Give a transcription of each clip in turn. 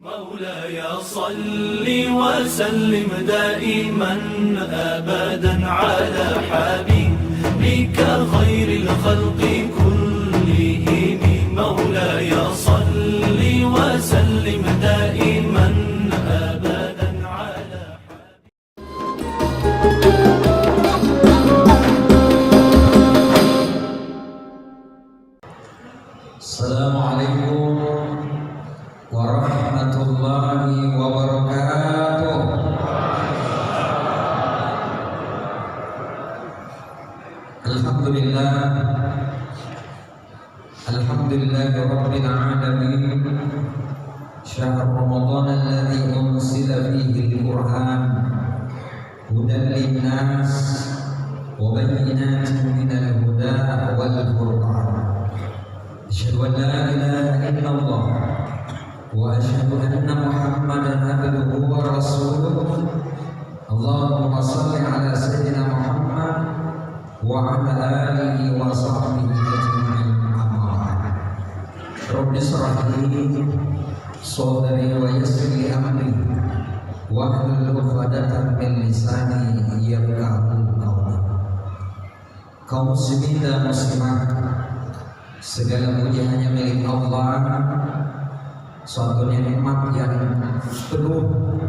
مولاي صل وسلم دائما أبدا على حبيبك خير الخلق كلهم. مولاي صل وسلم دائما أبدا على السلام عليكم warahmatullahi wabarakatuh. Alhamdulillah, alhamdulillahi rabbil alamin. Syahr Ramadan alladhi unzila fihi al-Qur'an hudan lin-nas wa bayyinatin minal huda wal furqan. Asyhadu an la ilaha illallah wa asyhadu anna Muhammadan abduhu wa rasuluh. Allahumma shalli ala sayyidina Muhammad wa ala alihi wa sahbihi ajma'in. Amma ba'd. Rabbi shrah li sadri wa yassir li amri wa hlul 'uqdatam min lisani yafqahu qawli. Kaum muslimin dan muslimat, segala puji hanya milik Allah, suatu nikmat yang penuh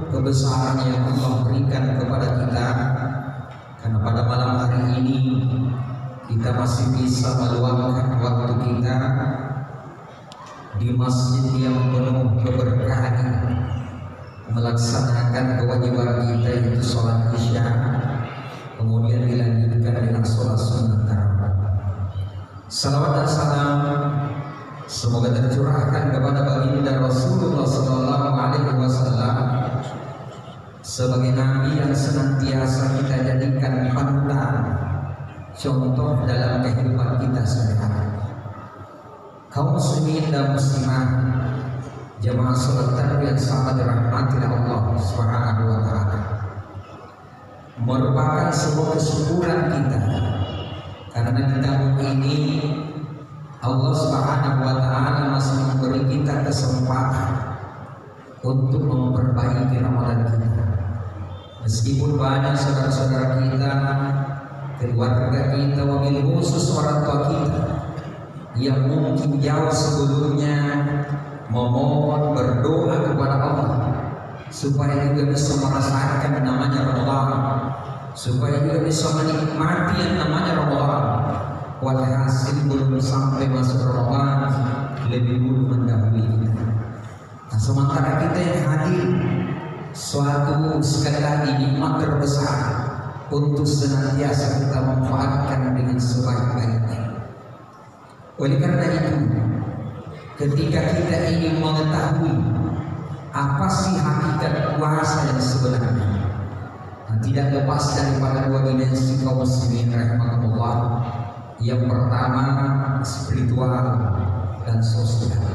kebesaran yang Allah berikan kepada kita, karena pada malam hari ini kita masih bisa meluangkan waktu kita di masjid yang penuh keberkahan, melaksanakan kewajiban kita yaitu sholat isya, kemudian dilanjutkan dengan sholat sunnah tarawih. Salawat dan salam semoga tercurahkan kepada baginda Rasulullah sallallahu alaihi wasallam sebagai nabi yang senantiasa kita jadikan panutan, contoh dalam kehidupan kita sehari-hari. Kaum muslimin dan muslimah, jamaah salat tarawih yang sangat dirahmati Allah Subhanahu wa taala, merupakan sebuah kesyukuran kita karena di tahun ini Allah Subhanahu wa taala masih memberi kita kesempatan untuk memperbaiki Ramadan kita. Meskipun banyak saudara-saudara kita, keluarga kita, wabil khusus orang tua kita yang mungkin jauh sebelumnya memohon berdoa kepada Allah supaya juga bisa merasakan namanya Ramadan, supaya juga bisa menikmati yang namanya Ramadan. Walhasil belum sampai masuk Ramadan lebih dulu mendahului kita. Nah, sementara kita yang hadir, suatu sekali lagi nikmat terbesar untuk senantiasa kita manfaatkan dengan sebaik-baiknya. Oleh karena itu, ketika kita ingin mengetahui apa sih hakikat puasa yang sebenarnya, nah, tidak lepas daripada dua dimensi kaum muslimin rahimahullah. Yang pertama spiritual dan sosial.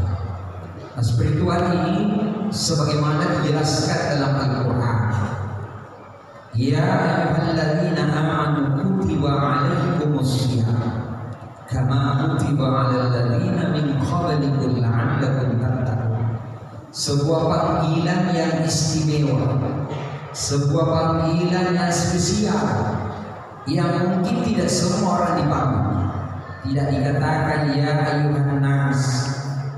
Nah, spiritual ini sebagaimana dijelaskan dalam Al-Quran, ya ayyuhalladzina amanu kutiba alaikumussyiyam kama kutiba alal ladzina min qablikum la'allakum tattaqun. Sebuah panggilan yang istimewa, sebuah panggilan yang spesial yang mungkin tidak semua orang dipanggil. Tidak dikatakan ya ayyuhan nas,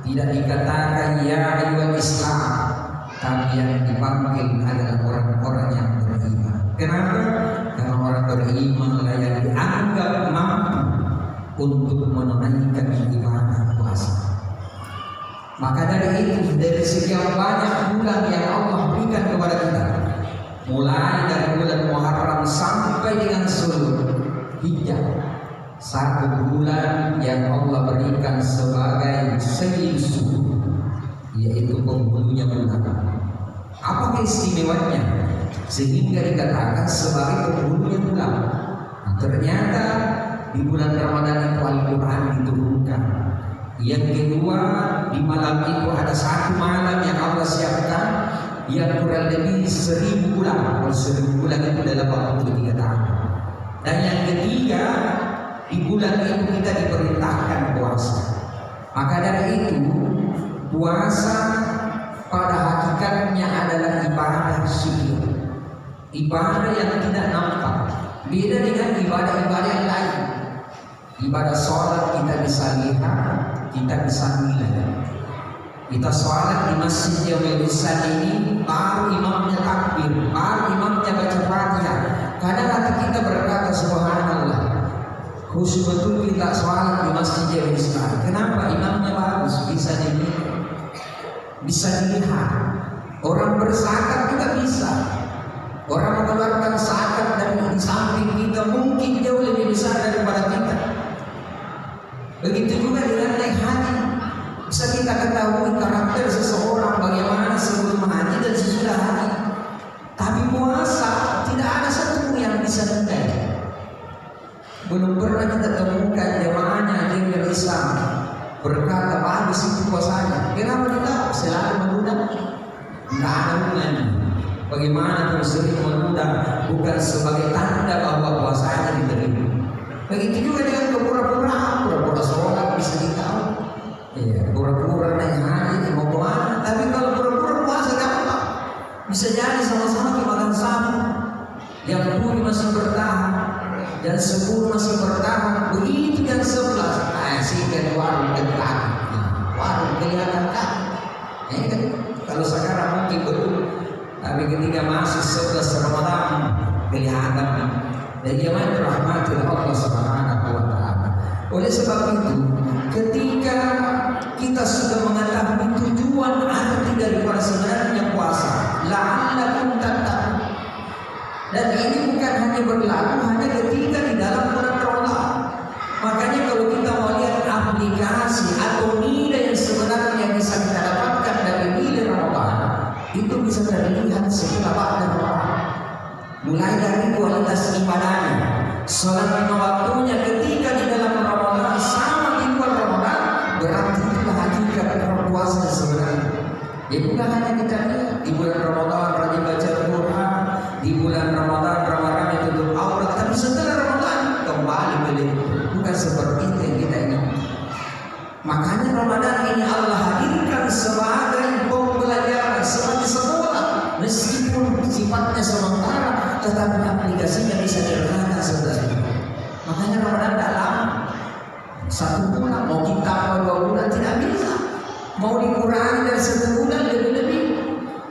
tidak dikatakan ya ayyuhal Islam, tapi yang dipanggil adalah orang-orang yang beriman. Kenapa? Karena orang beriman lah yang dianggap mampu untuk menunaikan ibadah puasa. Maka dari itu, dari sekian banyak bulan yang Allah berikan kepada kita, mulai dari bulan Muharram sampai dengan seluruh Hijjah, satu bulan yang Allah berikan sebagai sayyid subuh, yaitu penghulunya bulan. Apa keistimewanya sehingga dikatakan sebagai penghulunya bulan? Nah, ternyata di bulan Ramadan itu Al-Quran diturunkan. Yang kedua, di malam itu ada satu malam yang Allah siapkan yang kurang lebih 1000 bulan. Kalau 1000 bulan itu adalah 83 tahun. Dan yang ketiga, di bulan itu kita diperintahkan puasa. Maka dari itu puasa pada hakikatnya ibadah yang tidak nampak. Beda dengan ibadah-ibadah yang lain. Ibadah sholat kita bisa lihat, kita bisa nilai. Kita sholat di masjid yang besar ini, baru imamnya takbir, baru imamnya baca Fatihah. Kadang hati kita berkata subhanallah, khusus betul kita sholat di masjid yang besar. Kenapa? Imamnya bagus, bisa dinilai, bisa dilihat. Orang berzakat juga bisa. Orang mengeluarkan zakat dan di samping kita mungkin jauh lebih besar daripada kita. Begitu juga dengan naik haji. Bisa kita ketahui karakter seseorang bagaimana sebelum haji dan sesudah haji. Tapi puasa tidak ada satu yang bisa nilai. Belum pernah kita temukan jemaahnya yang Islam berkata bagus itu puasanya. Kenapa kita selalu menunda? Tidak ada hubungannya. Bagaimana terus sering menunda bukan sebagai tanda bahwa puasanya diterima. Begitu juga dengan pura-pura sholat bisa ditahu. Ya, pura-pura naik haji mau kemana? Tapi kalau pura-pura puasa gampang. Bisa jadi sama-sama makan sama. Yang 10 masih bertahan dan 10 masih bertahan. Begitu yang 11 asik warung dekat. Warung kelihatan kan? Kan? Kalau sekarang mungkin betul. Tapi ketika masuk 11 Ramadan kelihatan dan jemaah dirahmati Allah Subhanahu wa taala. Oleh sebab itu, ketika kita sudah mengetahui tujuan arti daripada sebenarnya puasa, la'allakum tattaqun. Dan ini bukan hanya berlaku hanya ketika di dalam bulan Ramadan. Makanya kalau kita mau lihat aplikasi atau nilai yang sebenarnya yang bisa kita dapatkan dari nilai Ramadan, itu bisa terlihat setelah pada Ramadan. Mulai dari kualitas ibadahnya, sholat lima waktunya ketika di dalam Ramadan sama di luar Ramadan, berarti itulah hakikat puasa sebenarnya. Ya bukan hanya kita lihat di bulan Ramadan rajin baca Al-Quran, di bulan Ramadan ramalan tutup aurat, tapi setelah Ramadan kembali balik. Bukan seperti itu yang kita ingat. Makanya Ramadan ini Allah hadirkan sebagai pembelajaran, sebagai sekolah, meskipun sifatnya sementara, tetapi aplikasinya bisa dirasakan sebenarnya. Makanya Ramadan tidak lama, 1 bulan, mau kita mau 2 bulan tidak bisa, mau dikurangi dari 1 bulan lebih-lebih.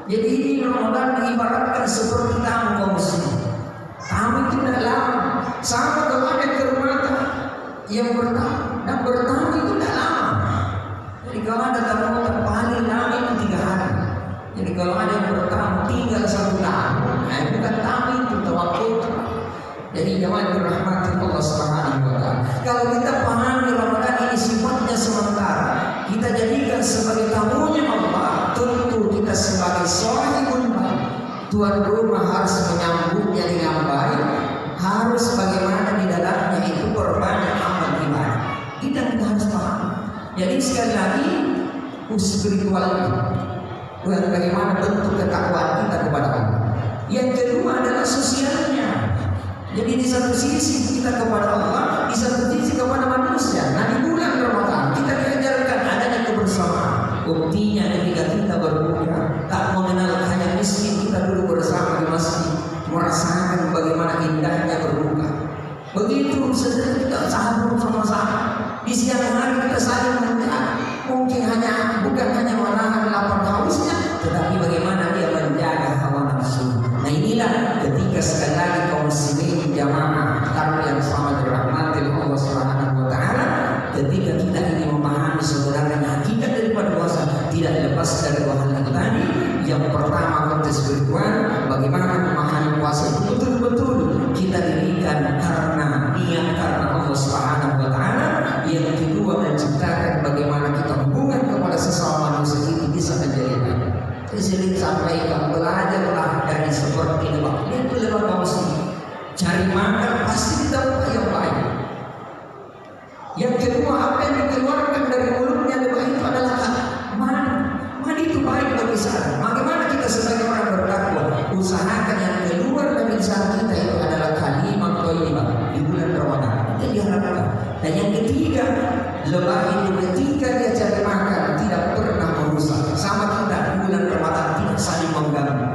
Jadi ini Ramadan diibaratkan seperti tamu kaum muslimin. Tamu itu tidak lama, sama kalau ada ke rumah yang bertamu, dan bertamu itu tidak lama. Jadi kalau ada tamu paling lama itu 3 hari. Jadi kalau ada yang bertamu tinggal 1 tahun, bukan tamu itu tawakul. Jadi jemaah dirahmati Allah Subhanahu wa taala. Kalau kita pahami Ramadan ini sifatnya sementara, kita jadikan sebagai tamunya Allah, tentu kita sebagai sahibul bait, tuan rumah harus menyambutnya dengan baik, harus bagaimana di dalamnya itu berbanyak amal ibadah. Kita harus paham. Jadi sekali lagi spiritual dan bagaimana bentuk ketakwaan kita kepada Allah. Yang kedua adalah sosialnya. Jadi di satu sisi kita kepada Allah, di satu sisi kepada manusia. Nah di bulan Ramadan kita diajarkan adanya kebersamaan. Buktinya ketika kita berbuka, tak mengenal hanya miskin, kita duduk bersama di masjid, merasakan bagaimana indahnya berbuka. Begitu setelah kita sahur sama-sama. Di siang hari kita saling menjaga. Mungkin bukan hanya menahan lapar hausnya, tetapi bagaimana dia menjaga hawa nafsu. Nah inilah ketika sekali lagi kaum muslimin jamaah tamu yang sama dirahmati Allah Subhanahu wa taala, ketika kita ingin memahami sebenarnya hakikat daripada puasa, tidak lepas dari 2 hal itu tadi. Yang pertama konteks spiritual, bagaimana memahami puasa itu betul-betul kita dirikan karena niat karena Allah Subhanahu wa taala. Yang kedua menciptakan bagaimana kita hubungan kepada sesama manusia itu bisa menjadi baik. Saya sering sampaikan, belajarlah dari seperti lebah. Itu lebah kaum muslimin. Cari makan pasti kita yang baik. Yang kedua, apa yang dikeluarkan dari mulutnya lebah itu adalah mandi itu baik bagi saya. Bagaimana kita sebagai orang bertakwa usahakan yang keluar dari lisan kita itu adalah kalimat thayyibah di bulan Ramadan. Itu diharapkan. Dan yang ketiga, lebah itu ketika dia cari makan tidak pernah merusak. Sama kita di bulan Ramadan tidak saling mengganggu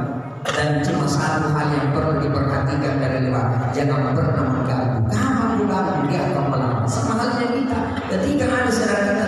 dan cuma cuma satu hal yang perlu diperhatikan dari luar, jangan pernah mengganggu. Kamu ganggu dia akan melawan. Sama halnya kita, ketika ada saudara kita